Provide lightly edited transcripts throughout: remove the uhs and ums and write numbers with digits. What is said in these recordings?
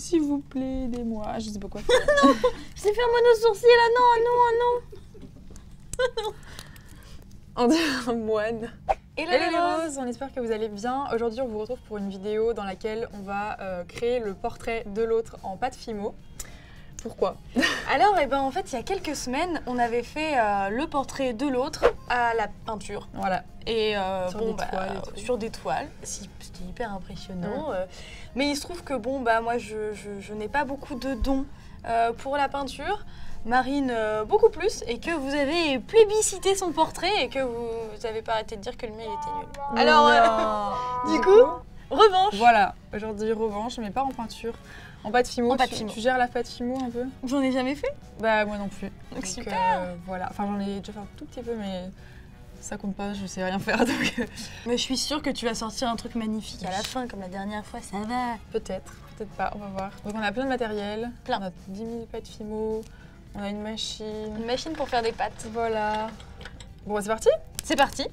S'il vous plaît, aidez-moi. Je sais pas quoi faire. Non, je sais faire mono sourcil là, non. On dirait un moine. Et Hello les roses, on espère que vous allez bien. Aujourd'hui, on vous retrouve pour une vidéo dans laquelle on va créer le portrait de l'autre en pâte Fimo. Pourquoi? Alors, en fait, il y a quelques semaines, on avait fait le portrait de l'autre à la peinture. Voilà. Et sur des toiles et tout. sur des toiles. C'était hyper impressionnant. Mais il se trouve que moi, je n'ai pas beaucoup de dons pour la peinture. Marine beaucoup plus, et que vous avez plébiscité son portrait et que vous n'avez pas arrêté de dire que le mien il était nul. Alors, du coup, revanche. Voilà, aujourd'hui revanche, mais pas en peinture. En pâte Fimo. En pâte Fimo. Tu gères la pâte Fimo un peu? J'en ai jamais fait. Bah moi non plus. Donc super. Voilà, enfin j'en ai déjà fait un tout petit peu, mais ça compte pas, je sais rien faire. Donc... Mais je suis sûre que tu vas sortir un truc magnifique à la fin, comme la dernière fois, ça va. Peut-être, peut-être pas, on va voir. Donc on a plein de matériel. Plein. On a 10 000 pâtes Fimo, on a une machine. Une machine pour faire des pâtes. Voilà. Bon, c'est parti? C'est parti.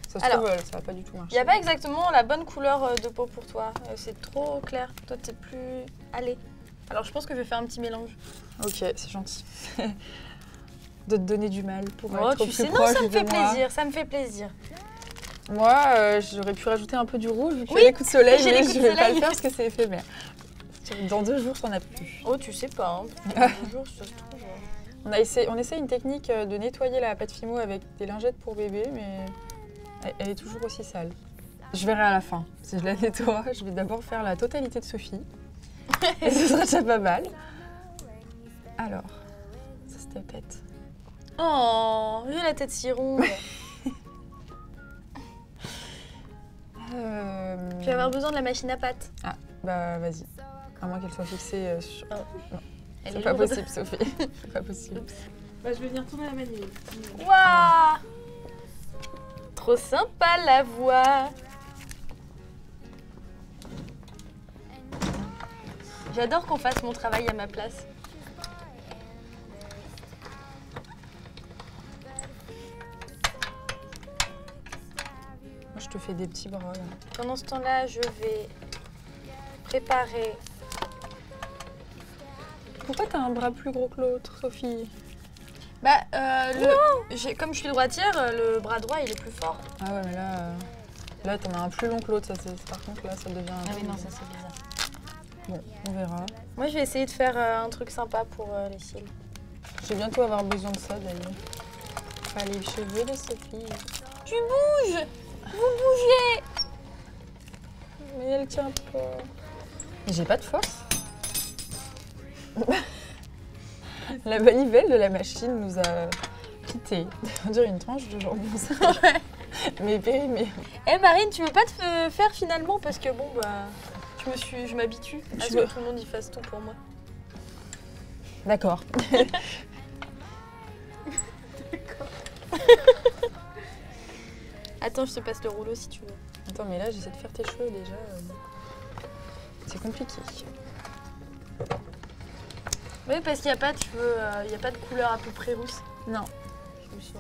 Ça se trouve, ça va pas du tout marcher. Il n'y a pas exactement la bonne couleur de peau pour toi. C'est trop clair. Toi, t'es plus... Allez. Alors, je pense que je vais faire un petit mélange. Ok, c'est gentil. De te donner du mal pour être tu plus sais, proche non, ça me fait de moi. plaisir, ça me fait plaisir. Moi, j'aurais pu rajouter un peu du rouge vu qu'il y Oui, a les coups de soleil, j'ai les mais coups je de vais pas soleil. le faire parce que c'est éphémère. Dans 2 jours, t'en as plus. Oh, tu sais pas, hein. Bonjour, ça se trouve. On essaie une technique de nettoyer la pâte Fimo avec des lingettes pour bébé, mais elle est toujours aussi sale. Je verrai à la fin. Si je la nettoie, je vais d'abord faire la totalité de Sophie. Et ce sera déjà pas mal. Alors, ça c'était la tête. Oh, j'ai la tête si ronde. Je vais avoir besoin de la machine à pâte. Ah, bah vas-y. À moins qu'elle soit fixée sur... Oh. Non, Elle c'est est pas lourde. possible, Sophie. C'est pas possible. Bah, je vais venir tourner la manivelle. Waouh! Trop sympa la voix. J'adore qu'on fasse mon travail à ma place. Moi, je te fais des petits bras. Là. Pendant ce temps-là, je vais préparer. Pourquoi t'as un bras plus gros que l'autre, Sophie? Bah, comme je suis droitière, le bras droit il est plus fort. Ah ouais, mais là t'en as un plus long que l'autre. Par contre, là, ça devient... Ah oui, non, ça c'est bizarre. Bon, on verra. Moi, je vais essayer de faire un truc sympa pour les cils. Je vais bientôt avoir besoin de ça, d'ailleurs. Enfin, les cheveux de Sophie. Tu bouges! Vous bougez! Mais elle tient pas. Mais j'ai pas de force. La manivelle de la machine nous a quittés. On dirait une tranche de jambon, ça. Mais périmée. Eh Marine, tu veux pas te faire finalement? Parce que bon, bah, je m'habitue à ce que tout le monde y fasse tout pour moi. D'accord. Attends, je te passe le rouleau si tu veux. Attends, mais là, j'essaie de faire tes cheveux déjà. C'est compliqué. Oui, parce qu'il n'y a pas de cheveux, il n'y a pas de couleur à peu près rousse. Non. Je me sens...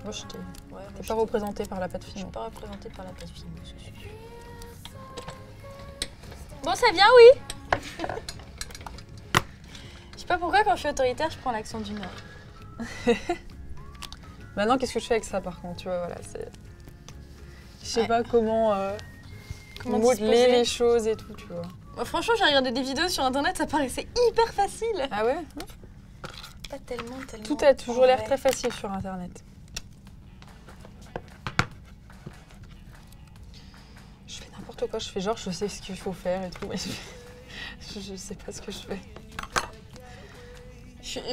Moi, je t'ai. Ouais, T'es pas représentée par la pâte je Fimo. suis pas représentée par la pâte fine. Bon, ça vient, oui. Je sais pas pourquoi, quand je suis autoritaire, je prends l'accent du Nord. Maintenant, qu'est-ce que je fais avec ça, par contre? Tu vois, voilà, c'est... Je sais Ouais. pas comment modeler disposer. les choses et tout, tu vois. Moi, franchement, j'ai regardé des vidéos sur internet, ça paraissait hyper facile. Ah ouais? Pas tellement. Tout a toujours l'air Ouais. très facile sur internet. Je fais n'importe quoi, je fais genre je sais ce qu'il faut faire et tout, mais je sais pas ce que je fais.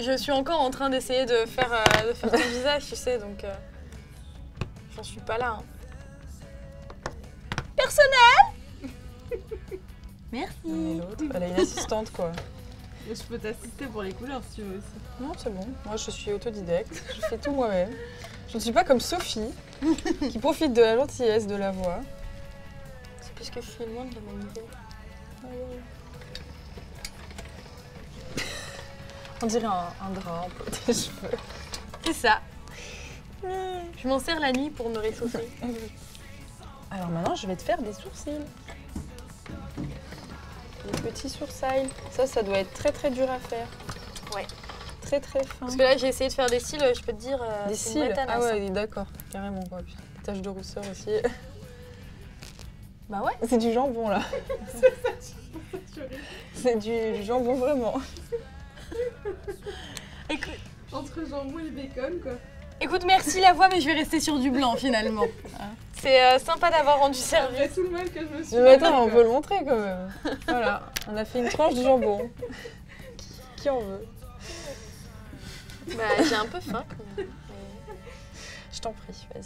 Je suis encore en train d'essayer de faire ton visage, tu sais, donc j'en suis pas là. Hein. Personnel. Merci. Mais l'autre, elle a une assistante quoi. Je peux t'assister pour les couleurs si tu veux aussi. Non, c'est bon, moi je suis autodidacte, je fais tout moi-même. Je ne suis pas comme Sophie, qui profite de la gentillesse de la voix. C'est parce que je suis loin de la manivelle. On dirait un drap un peu tes cheveux. C'est ça. Je m'en sers la nuit pour me réchauffer. Alors maintenant, je vais te faire des sourcils. des petits sourcils. Ça doit être très très dur à faire. Ouais. Très très fin. Parce que là, j'ai essayé de faire des cils, je peux te dire, Des c'est une vraie cils. tanasse, Ah hein. ouais, d'accord, carrément quoi. Putain, des taches de rousseur aussi. Bah ouais. C'est du jambon là. C'est du jambon vraiment. Écoute, Entre jambon et bacon, quoi. écoute, merci la voix, mais je vais rester sur du blanc finalement. C'est sympa d'avoir rendu service. Après tout le mal que je me suis Mais attends, fait, on quoi. peut le montrer quand même. Voilà, on a fait une tranche de jambon. Qui en veut? Bah, j'ai un peu faim quand même. Je t'en prie, vas-y.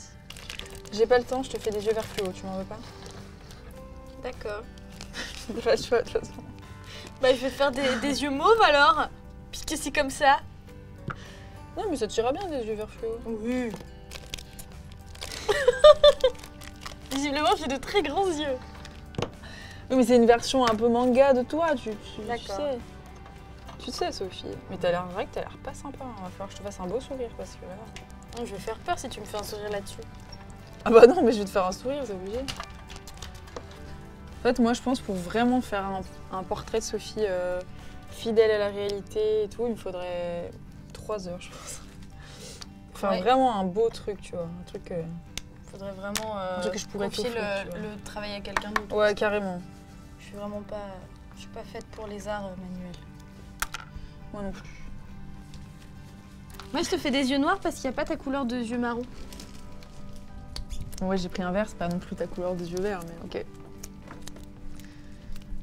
J'ai pas le temps, je te fais des yeux vert fluo, tu m'en veux pas? D'accord. J'ai pas le choix de toute façon. Bah, je vais te faire des yeux mauves alors, puisque c'est comme ça. Non mais ça t'ira bien des yeux vert fluo. Oui. Visiblement, j'ai de très grands yeux. Oui mais c'est une version un peu manga de toi, tu D'accord. sais. Tu sais Sophie. Mais t'as l'air vrai que t'as l'air pas sympa, hein. Va falloir que je te fasse un beau sourire parce que là... Je vais faire peur si tu me fais un sourire là-dessus. Ah bah non mais je vais te faire un sourire, c'est obligé. En fait moi je pense pour vraiment faire un portrait de Sophie fidèle à la réalité et tout, il me faudrait 3 heures je pense. Pour faire Ouais. vraiment un beau truc, tu vois, un truc... Faudrait vraiment truc que je pourrais confier t'offrir, tu vois. le travail à quelqu'un d'autre. Ouais carrément. Je suis vraiment pas... Je suis pas faite pour les arts manuels. Moi non plus. Moi, je te fais des yeux noirs parce qu'il n'y a pas ta couleur de yeux marron. Ouais j'ai pris un vert, c'est pas non plus ta couleur des yeux verts mais ok.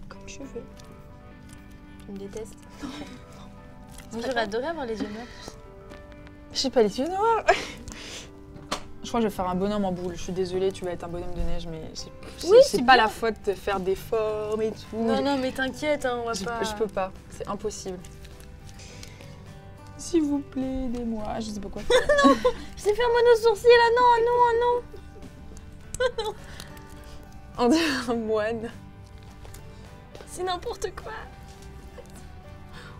Comme tu veux. Tu me détestes. Moi, j'aurais adoré avoir les yeux noirs. Je sais pas, les yeux noirs. Je crois que je vais faire un bonhomme en boule. Je suis désolée, tu vas être un bonhomme de neige, mais Oui, c'est c'est pas bien. la faute de faire des formes et tout. Non, non, mais t'inquiète, hein, on va pas... Je peux pas, c'est impossible. S'il vous plaît, aidez-moi. Je sais pas quoi faire. Je sais faire mono sourcil là, non, non, non. On dirait un moine. C'est n'importe quoi.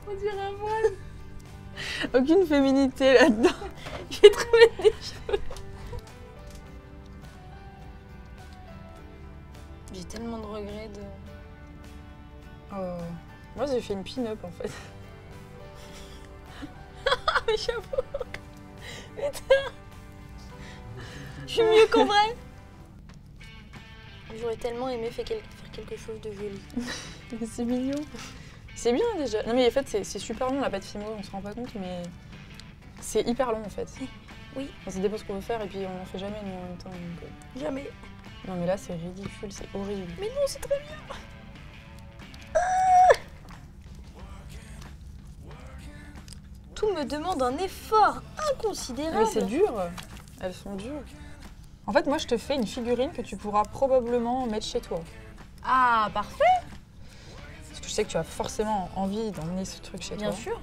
On dirait un moine. Aucune féminité là-dedans. Je vais te remettre des cheveux. J'ai tellement de regrets de... Oh. Moi j'ai fait une pin-up en fait. Ah, mais chapeau. Putain. Je suis mieux qu'en vrai. J'aurais tellement aimé faire quelque chose de joli. Mais c'est mignon. C'est bien déjà. Non mais en fait c'est super long la pâte Fimo, on se rend pas compte mais c'est hyper long en fait. Oui. Ça dépend ce qu'on veut faire et puis on en fait jamais nous en même temps. Donc, Jamais. Non mais là c'est ridicule, c'est horrible. Mais non, c'est très bien. Tout me demande un effort inconsidérable. Mais c'est dur, elles sont dures. En fait moi je te fais une figurine que tu pourras probablement mettre chez toi. Ah, parfait. Parce que je sais que tu as forcément envie d'emmener ce truc chez Bien toi. sûr.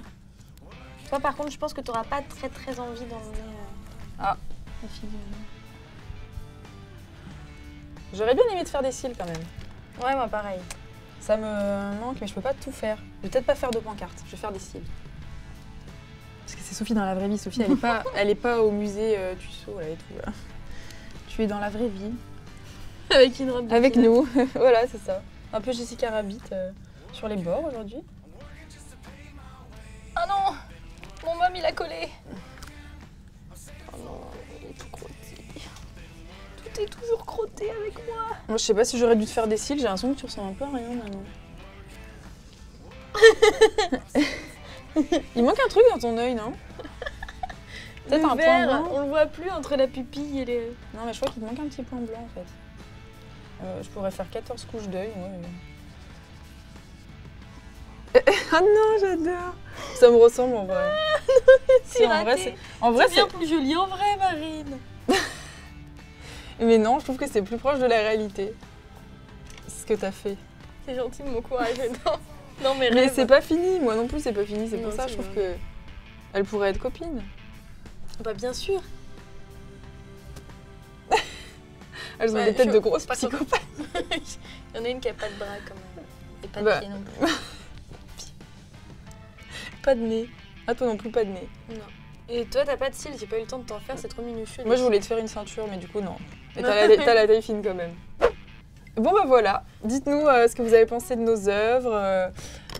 Toi, par contre, je pense que tu n'auras pas très envie d'emmener Ah. la figurine. J'aurais bien aimé te faire des cils quand même. Ouais, moi pareil. Ça me manque mais je peux pas tout faire. Je vais peut-être pas faire de pancarte, je vais faire des cils. Parce que c'est Sophie dans la vraie vie. Sophie elle est pas au musée Tussauds là et tout. Là. Tu es dans la vraie vie. Avec une robe de Avec pirate. nous, voilà c'est ça. Un peu Jessica Rabbit sur les bords aujourd'hui. Ah non, mon môme il a collé. Oh non, il est tout crotté. Tout est toujours crotté avec moi. Moi je sais pas si j'aurais dû te faire des cils, j'ai l'impression que tu ressembles un peu à rien maintenant. Il manque un truc dans ton œil, non? Peut-être un point vert, blanc. on le voit plus entre la pupille et les... Non mais je crois qu'il te manque un petit point blanc en fait. Je pourrais faire 14 couches d'œil, ouais. Ah non, j'adore. Ça me ressemble en vrai. C'est en vrai, raté. en vrai, C'est bien plus joli en vrai, Marine. Mais non, je trouve que c'est plus proche de la réalité. Ce que t'as fait. C'est gentil de m'encourager dans mes Mais rêves. c'est pas fini, moi non plus c'est pas fini, c'est pour Non, ça c'est je trouve vrai. que elle pourrait être copine. Bah bien sûr. Elles ont Ouais, des têtes je- de grosses pas psychopathes. Il y en a une qui a pas de bras quand même. Et pas de Bah. pied non plus. Pas de nez. Ah toi non plus pas de nez. Non. Et toi t'as pas de cils, j'ai pas eu le temps de t'en faire, c'est trop minutieux. Moi je voulais te faire une ceinture mais du coup non. Et t'as la taille fine quand même. Bon bah voilà, dites-nous ce que vous avez pensé de nos œuvres,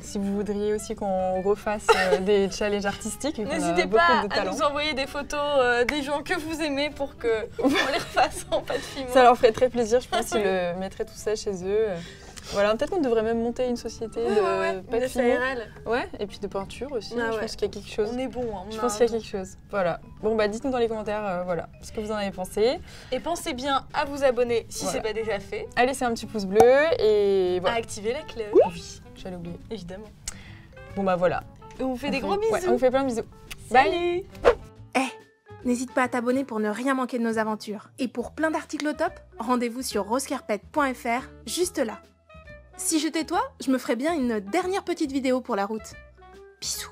si vous voudriez aussi qu'on refasse des challenges artistiques. N'hésitez pas à nous envoyer des photos des gens que vous aimez pour qu'on les refasse en pâte fimo. Ça leur ferait très plaisir, je pense qu'ils le mettraient tout ça chez eux. Voilà, peut-être qu'on devrait même monter une société de pâte fimo. Ouais, et puis de peinture aussi, je pense qu'il y a quelque chose. On est bon, hein, je pense qu'il y a quelque chose. Voilà. Bon bah dites-nous dans les commentaires voilà, ce que vous en avez pensé. Et pensez bien à vous abonner si c'est pas déjà fait. À laisser un petit pouce bleu et voilà. À activer la cloche. Oui, j'allais oublier. Évidemment. Bon bah voilà. Et on vous fait des gros bisous. Ouais, on vous fait plein de bisous. Bye. N'hésite pas à t'abonner pour ne rien manquer de nos aventures. Et pour plein d'articles au top, rendez-vous sur rosecarpet.fr, juste là. Si j'étais toi, je me ferais bien une dernière petite vidéo pour la route. Bisous.